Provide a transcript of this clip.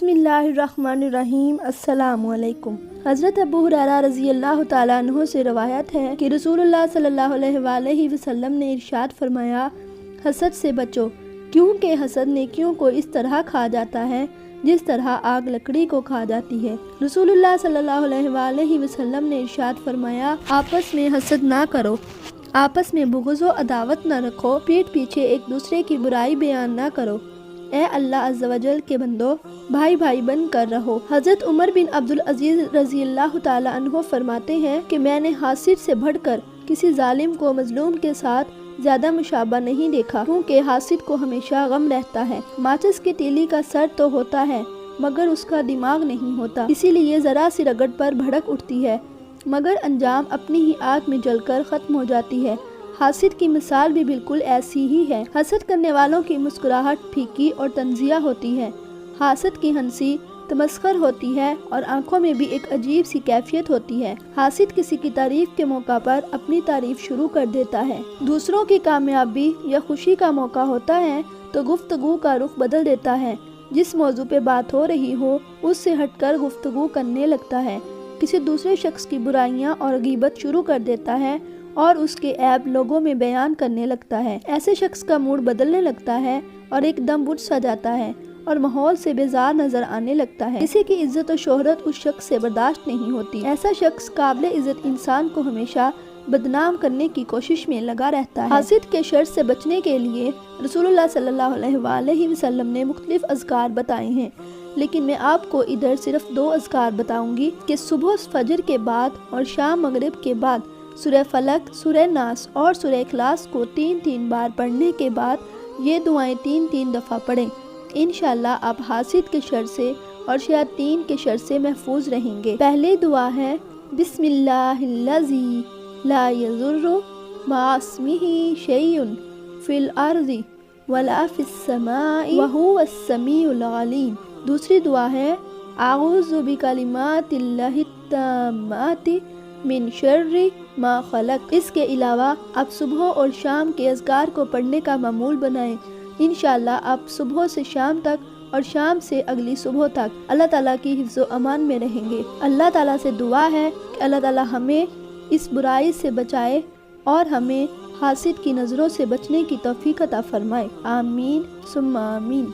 बिस्मिल्लाहिर्रहमानिर्रहीम। अस्सलाम वालेकुम। हज़रत अबू हुरैरा रज़ी अल्लाह तआला अन्हु से रवायत है कि रसूलुल्लाह सल्लल्लाहु अलैहि वसल्लम ने इरशाद फरमाया, हसद से बचो, क्योंकि हसद नेकियों को इस तरह खा जाता है जिस तरह आग लकड़ी को खा जाती है। रसूलुल्लाह सल्लल्लाहु अलैहि वसल्लम ने इरशाद फरमाया, आपस में हसद ना करो, आपस में बुग़्ज़ व अदावत न रखो, पीठ पीछे एक दूसरे की बुराई बयान ना करो। ए अल्लाह अज़्ज़ व जल के बंदो, भाई भाई बन कर रहो। हज़रत उमर बिन अब्दुल अज़ीज़ रज़ी अल्लाह तआला अन्हु फरमाते हैं कि मैंने हासिद से बढ़कर किसी जालिम को मजलूम के साथ ज़्यादा मुशाबा नहीं देखा, क्योंकि हासिद को हमेशा गम रहता है। माचिस की तीली का सर तो होता है मगर उसका दिमाग नहीं होता, इसीलिए ज़रा सी रगड़ पर भड़क उठती है मगर अंजाम अपनी ही आग में जलकर ख़त्म हो जाती है। हासिद की मिसाल भी बिल्कुल ऐसी ही है। हसद करने वालों की मुस्कुराहट फीकी और तंजिया होती है, हासिद की हंसी तमस्खर होती है और आंखों में भी एक अजीब सी कैफियत होती है। हासिद किसी की तारीफ के मौका पर अपनी तारीफ शुरू कर देता है। दूसरों की कामयाबी या खुशी का मौका होता है तो गुफ्तगू का रुख बदल देता है, जिस मौजू पे बात हो रही हो उससे हटकर गुफ्तगू करने लगता है, किसी दूसरे शख्स की बुराइयां और गीबत शुरू कर देता है और उसके ऐब लोगों में बयान करने लगता है। ऐसे शख्स का मूड बदलने लगता है और एकदम बुझ सा जाता है और माहौल से बेजार नजर आने लगता है। किसी की इज्जत और शोहरत उस शख्स से बर्दाश्त नहीं होती। ऐसा शख्स काबिल इज्जत इंसान को हमेशा बदनाम करने की कोशिश में लगा रहता है। हासिद के शर से बचने के लिए रसूलुल्लाह सल्लल्लाहु अलैहि वसल्लम ने मुख्तलिफ अज़कार बताए हैं, लेकिन मैं आपको इधर सिर्फ 2 अज़कार बताऊंगी कि सुबह फजर के बाद और शाम मगरिब के बाद सूरह फलक, सूरह नास और सूरह इखलास को 3-3 बार पढ़ने के बाद ये दुआएं 3-3 दफ़ा पढ़ें। इंशाअल्लाह आप हासिद के शर से और शयातीन के शर से महफूज रहेंगे। पहली दुआ है, बिस्मिल्लाहिल्लज़ी ला यज़ुर्रु मास्मिही शैउन फिल अर्ज़ि वला फिस समाई व हुवस समीउल अलीम। दूसरी दुआ है, आऊज़ु बिकलिमातिल्लाहि ताम्माति मिन शर्रि मा खलक। इसके अलावा आप सुबह और शाम के अज़कार को पढ़ने का मामूल बनाएं। इंशाअल्लाह आप सुबह से शाम तक और शाम से अगली सुबह तक अल्लाह ताला की हिफ्ज़ व अमान में रहेंगे। अल्लाह ताला से दुआ है कि अल्लाह ताला हमें इस बुराई से बचाए और हमें हासिद की नज़रों से बचने की तौफीक अता फरमाए। आमीन सुम्मा आमीन।